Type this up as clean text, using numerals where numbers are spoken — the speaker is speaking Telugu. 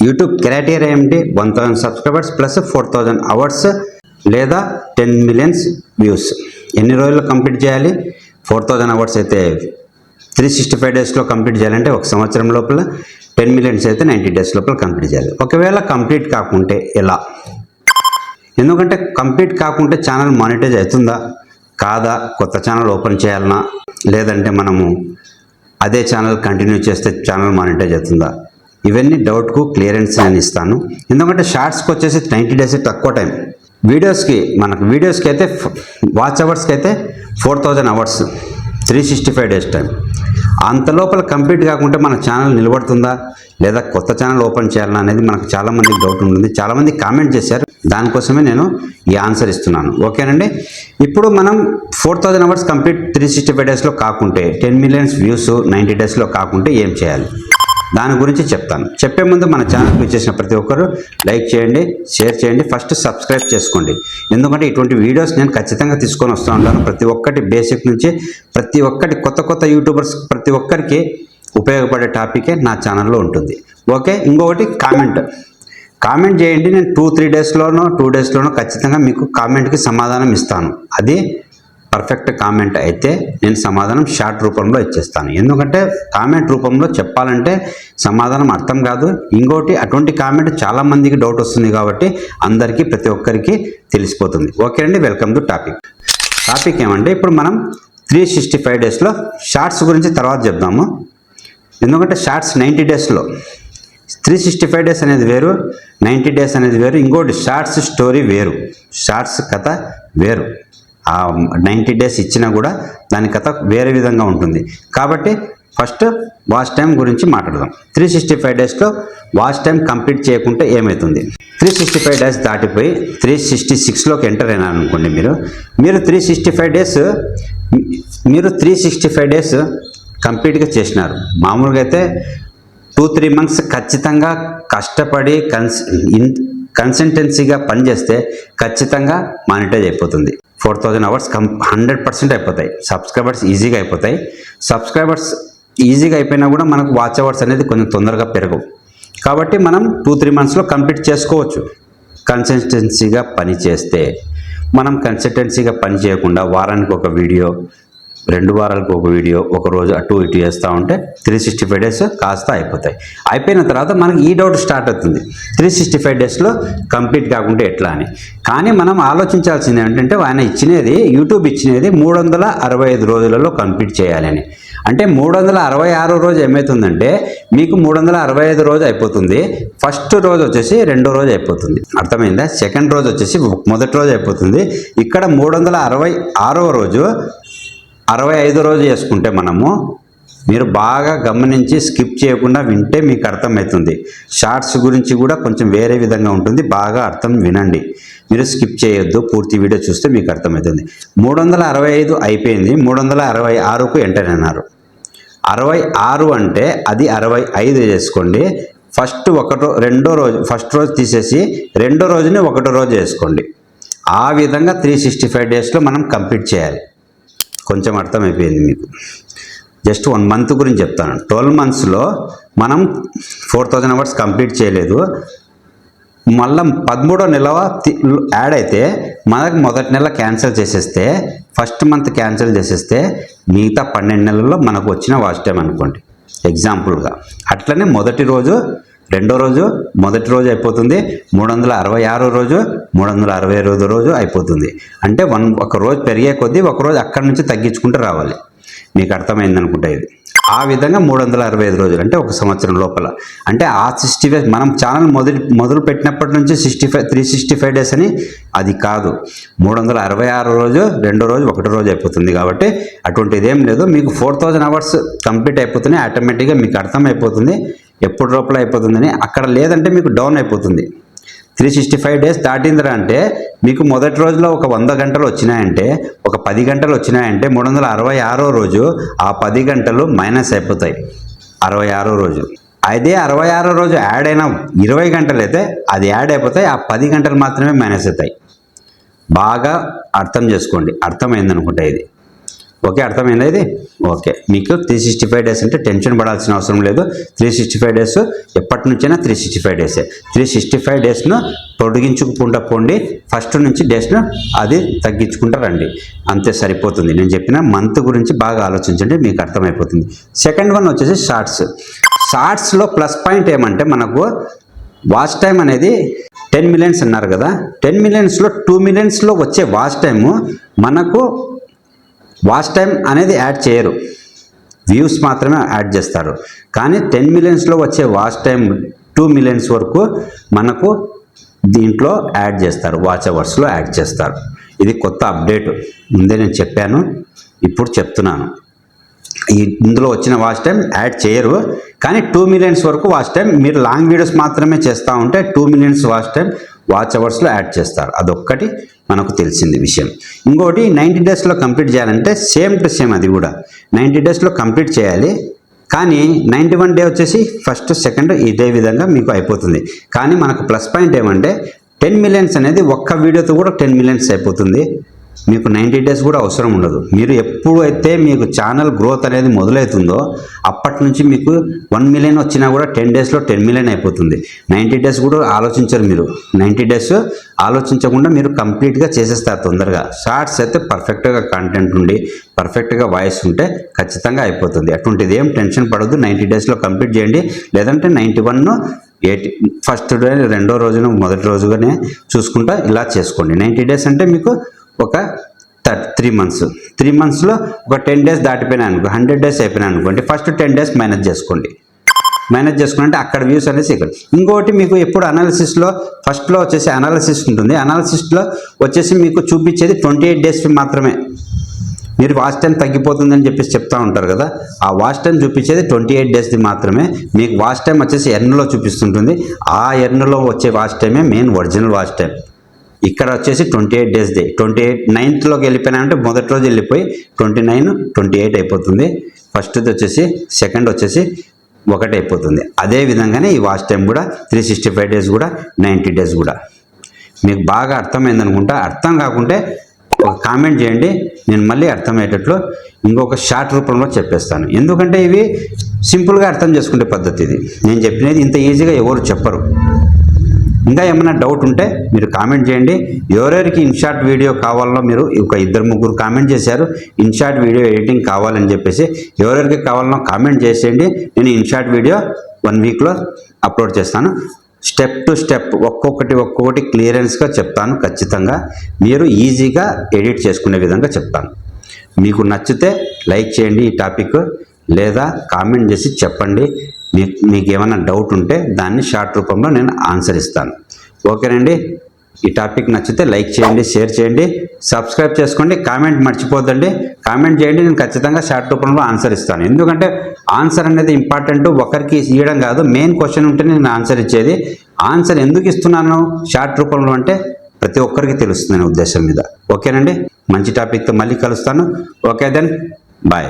యూట్యూబ్ క్రైటీరియా ఏమిటి? 1000 సబ్స్క్రైబర్స్ ప్లస్ 4000 అవర్స్ లేదా 10 మిలియన్స్ వ్యూస్. ఎన్ని రోజుల్లో కంప్లీట్ చేయాలి? 4000 అవర్స్ అయితే 365 డేస్లో కంప్లీట్ చేయాలంటే ఒక సంవత్సరం లోపల, 10 మిలియన్స్ అయితే 90 డేస్ లోపల కంప్లీట్ చేయాలి. ఒకవేళ కంప్లీట్ కాకుంటే ఎలా? ఎందుకంటే కంప్లీట్ కాకుంటే ఛానల్ మానిటైజ్ అవుతుందా కాదా, కొత్త ఛానల్ ఓపెన్ చేయాలన్నా, లేదంటే మనము అదే ఛానల్ కంటిన్యూ చేస్తే ఛానల్ మానిటైజ్ అవుతుందా, ఇవన్నీ డౌట్కు క్లియరెన్స్ నేను ఇస్తాను. ఎందుకంటే షార్ట్స్కి వచ్చేసి 90 డేస్ తక్కువ టైం. వీడియోస్కి అయితే వాచ్ అవర్స్కి అయితే 4000 అవర్స్, 365 డేస్ టైం. అంత లోపల కంప్లీట్ కాకుంటే మన ఛానల్ నిలబడుతుందా లేదా కొత్త ఛానల్ ఓపెన్ చేయాలన్నా అనేది మనకు చాలామందికి డౌట్ ఉంటుంది. చాలామంది కామెంట్ చేశారు, దానికోసమే నేను ఈ ఆన్సర్ ఇస్తున్నాను. ఓకేనండి. ఇప్పుడు మనం 4000 అవర్స్ కంప్లీట్ 365 డేస్లో కాకుంటే, 10 మిలియన్స్ వ్యూస్ 90 డేస్లో కాకుంటే ఏం చేయాలి, దాని గురించి చెప్తాను. చెప్పే ముందు మన ఛానల్కి వచ్చేసిన ప్రతి ఒక్కరు లైక్ చేయండి, షేర్ చేయండి, ఫస్ట్ సబ్స్క్రైబ్ చేసుకోండి. ఎందుకంటే ఇటువంటి వీడియోస్ నేను ఖచ్చితంగా తీసుకొని వస్తూ ఉంటాను. ప్రతి ఒక్కటి బేసిక్ నుంచి ప్రతి ఒక్కటి కొత్త యూట్యూబర్స్ ప్రతి ఒక్కరికి ఉపయోగపడే టాపికే నా ఛానల్లో ఉంటుంది. ఓకే. ఇంకొకటి కామెంట్ చేయండి. నేను 2-3 డేస్లోనో 2 డేస్లోనో ఖచ్చితంగా మీకు కామెంట్కి సమాధానం ఇస్తాను. అది పర్ఫెక్ట్ కామెంట్ అయితే నేను సమాధానం షార్ట్ రూపంలో ఇచ్చేస్తాను. ఎందుకంటే కామెంట్ రూపంలో చెప్పాలంటే సమాధానం అర్థం కాదు. ఇంకోటి అటువంటి కామెంట్ చాలామందికి డౌట్ వస్తుంది కాబట్టి అందరికీ ప్రతి ఒక్కరికి తెలిసిపోతుంది. ఓకే అండి. వెల్కమ్ టు టాపిక్ ఏమంటే ఇప్పుడు మనం 365 డేస్లో షార్ట్స్ గురించి తర్వాత చెప్దాము. ఎందుకంటే షార్ట్స్ 90 డేస్లో, 365 డేస్ అనేది వేరు, 90 డేస్ అనేది వేరు. ఇంకోటి షార్ట్స్ స్టోరీ వేరు, షార్ట్స్ కథ వేరు. ఆ 90 డేస్ ఇచ్చినా కూడా దాని కథ వేరే విధంగా ఉంటుంది. కాబట్టి ఫస్ట్ వాచ్ టైం గురించి మాట్లాడదాం. 365 డేస్లో వాచ్ టైం కంప్లీట్ చేయకుంటే ఏమవుతుంది? 365 డేస్ దాటిపోయి 366లోకి ఎంటర్ అయినారు అనుకోండి. మీరు 365 డేస్ కంప్లీట్గా చేసినారు. మామూలుగా అయితే 2-3 మంత్స్ ఖచ్చితంగా కష్టపడి కన్సిస్టెన్సీగా పనిచేస్తే ఖచ్చితంగా మానిటైజ్ అయిపోతుంది. 4000 అవర్స్ 100% అయిపోతాయి. సబ్స్క్రైబర్స్ ఈజీగా అయిపోతాయి. సబ్స్క్రైబర్స్ ఈజీగా అయిపోయినా కూడా మనకు వాచ్ అవర్స్ అనేది కొంచెం తొందరగా పెరగవు. కాబట్టి మనం 2-3 మంత్స్లో కంప్లీట్ చేసుకోవచ్చు. కన్సిస్టెన్సీగా పని చేస్తే. మనం కన్సిస్టెన్సీగా పని చేయకుండా వారానికి ఒక వీడియో, 2 వారాలకు ఒక వీడియో, ఒక రోజు అటు ఇటు చేస్తూ ఉంటే 365 డేస్ కాస్త అయిపోతాయి. అయిపోయిన తర్వాత మనకి ఈ డౌట్ స్టార్ట్ అవుతుంది, 365 డేస్లో కంప్లీట్ కాకుంటే ఎట్లా అని. కానీ మనం ఆలోచించాల్సింది ఏంటంటే యూట్యూబ్ ఇచ్చినది 365 రోజులలో కంప్లీట్ చేయాలని. అంటే 366 రోజు ఏమవుతుందంటే మీకు 365 రోజు అయిపోతుంది. ఫస్ట్ రోజు వచ్చేసి రెండో రోజు అయిపోతుంది. అర్థమైందా? సెకండ్ రోజు వచ్చేసి మొదటి రోజు అయిపోతుంది. ఇక్కడ 366వ రోజు 65 రోజు చేసుకుంటే మీరు బాగా గమనించి స్కిప్ చేయకుండా వింటే మీకు అర్థమవుతుంది. షార్ట్స్ గురించి కూడా కొంచెం వేరే విధంగా ఉంటుంది. బాగా అర్థం వినండి, మీరు స్కిప్ చేయొద్దు. పూర్తి వీడియో చూస్తే మీకు అర్థమవుతుంది. 365 అయిపోయింది, 366కు ఎంటర్ అయినారు. 66 అంటే అది 65 చేసుకోండి. ఫస్ట్ రోజు తీసేసి రెండో రోజుని ఒకటో రోజు చేసుకోండి. ఆ విధంగా 365 డేస్లో మనం కంప్లీట్ చేయాలి. కొంచెం అర్థమైపోయింది మీకు. జస్ట్ 1 మంత్ గురించి చెప్తాను. 12 మంత్స్లో మనం 4000 అవర్స్ కంప్లీట్ చేయలేదు. మళ్ళీ 13వ నెల యాడ్ అయితే మనకు మొదటి నెల క్యాన్సిల్ చేసేస్తే, ఫస్ట్ మంత్ క్యాన్సిల్ చేసేస్తే మిగతా 12 నెలల్లో మనకు వచ్చిన వాచ్ టైం అనుకోండి ఎగ్జాంపుల్గా. అట్లనే మొదటి రోజు రెండో రోజు మొదటి రోజు అయిపోతుంది, 366 రోజు 365 రోజు అయిపోతుంది. అంటే ఒక రోజు పెరిగే కొద్దీ ఒక రోజు అక్కడి నుంచి తగ్గించుకుంటూ రావాలి. మీకు అర్థమైంది అనుకుంటా. ఇది ఆ విధంగా 365 రోజులు అంటే ఒక సంవత్సరం లోపల. అంటే ఆ 65 మనం ఛానల్ మొదలు పెట్టినప్పటి నుంచి 365 డేస్ అని అది కాదు. 366 రోజు రెండో రోజు ఒకటో రోజు అయిపోతుంది. కాబట్టి అటువంటిది ఏం లేదు. మీకు 4000 అవర్స్ కంప్లీట్ అయిపోతున్నాయి. ఆటోమేటిక్గా మీకు అర్థమైపోతుంది ఎప్పుడు లోపల అయిపోతుందని. అక్కడ లేదంటే మీకు డౌన్ అయిపోతుంది. 365 డేస్ దాటిందిరా అంటే మీకు మొదటి రోజులో ఒక 100 గంటలు వచ్చినాయంటే, ఒక 10 గంటలు వచ్చినాయంటే 366 రోజు ఆ 10 గంటలు మైనస్ అయిపోతాయి. 66 రోజు అదే 66 రోజు యాడ్ అయిన 20 గంటలు అయితే అది యాడ్ అయిపోతాయి. ఆ 10 గంటలు మాత్రమే మైనస్ అవుతాయి. బాగా అర్థం చేసుకోండి. అర్థమైంది అనుకుంటా ఇది. ఓకే, అర్థమైందా ఇది? ఓకే, మీకు 365 డేస్ అంటే టెన్షన్ పడాల్సిన అవసరం లేదు. 365 డేస్ ఎప్పటి నుంచైనా 365 డేసే. 365 డేస్ను పొడిగించుకుంటూ పోండి. ఫస్ట్ నుంచి డేస్ను అది తగ్గించుకుంటూ రండి, అంతే సరిపోతుంది. నేను చెప్పిన మంత్ గురించి బాగా ఆలోచించండి, మీకు అర్థమైపోతుంది. సెకండ్ వన్ వచ్చేసి షార్ట్స్. షార్ట్స్లో ప్లస్ పాయింట్ ఏమంటే మనకు వాచ్ టైం అనేది 10 మిలియన్స్ అన్నారు కదా, 10 మిలియన్స్లో 2 మిలియన్స్లో వచ్చే వాచ్ టైము మనకు వాచ్ టైం అనేది యాడ్ చేయరు, వ్యూస్ మాత్రమే యాడ్ చేస్తారు. కానీ 10 మిలియన్స్లో వచ్చే వాచ్ టైం 2 మిలియన్స్ వరకు మనకు దీంట్లో యాడ్ చేస్తారు, వాచ్ అవర్స్లో యాడ్ చేస్తారు. ఇది కొత్త అప్డేట్, ముందే నేను చెప్పాను, ఇప్పుడు చెప్తున్నాను. ఇందులో వచ్చిన వాచ్ టైం యాడ్ చేయరు, కానీ 2 మిలియన్స్ వరకు వాచ్ టైం, మీరు లాంగ్ వీడియోస్ మాత్రమే చేస్తూ ఉంటే 2 మిలియన్స్ వాచ్ టైం వాచ్ అవర్స్లో యాడ్ చేస్తారు. అదొక్కటి మనకు తెలిసింది విషయం. ఇంకోటి 90 డేస్లో కంప్లీట్ చేయాలంటే సేమ్ టు సేమ్, అది కూడా 90 డేస్లో కంప్లీట్ చేయాలి. కానీ 91 డే వచ్చేసి ఫస్ట్ సెకండ్ ఇదే విధంగా మీకు అయిపోతుంది. కానీ మనకు ప్లస్ పాయింట్ ఏమంటే 10 మిలియన్స్ అనేది ఒక్క వీడియోతో కూడా 10 మిలియన్స్ అయిపోతుంది. మీకు 90 డేస్ కూడా అవసరం ఉండదు. మీరు ఎప్పుడైతే మీకు ఛానల్ గ్రోత్ అనేది మొదలవుతుందో అప్పటి నుంచి మీకు 1 మిలియన్ వచ్చినా కూడా 10 డేస్లో 10 మిలియన్ అయిపోతుంది. 90 డేస్ కూడా ఆలోచించరు మీరు, 90 డేస్ ఆలోచించకుండా మీరు కంప్లీట్గా చేసేస్తారు తొందరగా. షార్ట్స్ అయితే పర్ఫెక్ట్గా కంటెంట్ ఉండి పర్ఫెక్ట్గా వాయిస్ ఉంటే ఖచ్చితంగా అయిపోతుంది. అటువంటిది ఏం టెన్షన్ పడద్దు, 90 డేస్లో కంప్లీట్ చేయండి. లేదంటే 91 ఫస్ట్ డే రెండో రోజున మొదటి రోజుగానే చూసుకుంటా ఇలా చేసుకోండి. 90 డేస్ అంటే మీకు ఒక 3 మంత్స్, 3 మంత్స్లో ఒక 10 డేస్ దాటిపోయినా అనుకో, 100 డేస్ అయిపోయినా అనుకోండి, ఫస్ట్ 10 డేస్ మేనేజ్ చేసుకోండి. మేనేజ్ చేసుకుంటే అక్కడ వ్యూస్ అనేసి ఇక్కడ. ఇంకోటి మీకు ఎప్పుడు అనాలిసిస్లో ఫస్ట్లో వచ్చేసి అనాలిసిస్ ఉంటుంది. అనాలిసిస్లో వచ్చేసి మీకు చూపించేది 28 డేస్ మాత్రమే. మీరు వాచ్ టైం తగ్గిపోతుందని చెప్పేసి చెప్తూ ఉంటారు కదా, ఆ వాచ్ టైం చూపించేది 28 డేస్ది మాత్రమే. మీకు వాచ్ టైం వచ్చేసి ఎర్న్లో చూపిస్తుంటుంది. ఆ ఎర్న్లో వచ్చే వాచ్ టైమే మెయిన్ ఒరిజినల్ వాచ్ టైం. ఇక్కడ వచ్చేసి 28 డేస్ది. 9th వెళ్ళిపోయినా మొదటి రోజు వెళ్ళిపోయి 29, 28 అయిపోతుంది. ఫస్ట్ది వచ్చేసి సెకండ్ వచ్చేసి 1 అయిపోతుంది. అదే విధంగానే ఈ వాచ్ టైం కూడా 365 డేస్ కూడా 90 డేస్ కూడా. మీకు బాగా అర్థమైందనుకుంటా. అర్థం కాకుంటే ఒక కామెంట్ చేయండి, నేను మళ్ళీ అర్థమయ్యేటట్లు ఇంకొక షార్ట్ రూపంలో చెప్పేస్తాను. ఎందుకంటే ఇవి సింపుల్గా అర్థం చేసుకునే పద్ధతి ఇది. నేను చెప్పినది ఇంత ఈజీగా ఎవరు చెప్పరు. ఇంకా ఏమైనా డౌట్ ఉంటే మీరు కామెంట్ చేయండి. ఎవరెవరికి ఇన్షార్ట్ వీడియో కావాలో మీరు ఒక 2-3 కామెంట్ చేశారు, ఇన్షార్ట్ వీడియో ఎడిటింగ్ కావాలని చెప్పేసి. ఎవరెవరికి కావాలనో కామెంట్ చేసేయండి. నేను ఇన్షార్ట్ వీడియో 1 వీక్లో అప్లోడ్ చేస్తాను. స్టెప్ టు స్టెప్ ఒక్కొక్కటి క్లియరెన్స్గా చెప్తాను. ఖచ్చితంగా మీరు ఈజీగా ఎడిట్ చేసుకునే విధంగా చెప్తాను. మీకు నచ్చితే లైక్ చేయండి ఈ టాపిక్, లేదా కామెంట్ చేసి చెప్పండి. మీకు ఏమైనా డౌట్ ఉంటే దాన్ని షార్ట్ రూపంలో నేను ఆన్సర్ ఇస్తాను. ఓకేనండి, ఈ టాపిక్ నచ్చితే లైక్ చేయండి, షేర్ చేయండి, సబ్స్క్రైబ్ చేసుకోండి. కామెంట్ మర్చిపోద్దండి, కామెంట్ చేయండి. నేను ఖచ్చితంగా షార్ట్ రూపంలో ఆన్సర్ ఇస్తాను. ఎందుకంటే ఆన్సర్ అనేది ఇంపార్టెంట్, ఒకరికి ఇవ్వడం కాదు. మెయిన్ క్వశ్చన్ ఉంటేనే నేను ఆన్సర్ ఇచ్చేది. ఆన్సర్ ఎందుకు ఇస్తున్నాను షార్ట్ రూపంలో అంటే ప్రతి ఒక్కరికి తెలుస్తుంది అనే ఉద్దేశం మీద. ఓకేనండి, మంచి టాపిక్తో మళ్ళీ కలుస్తాను. Okay then, bye.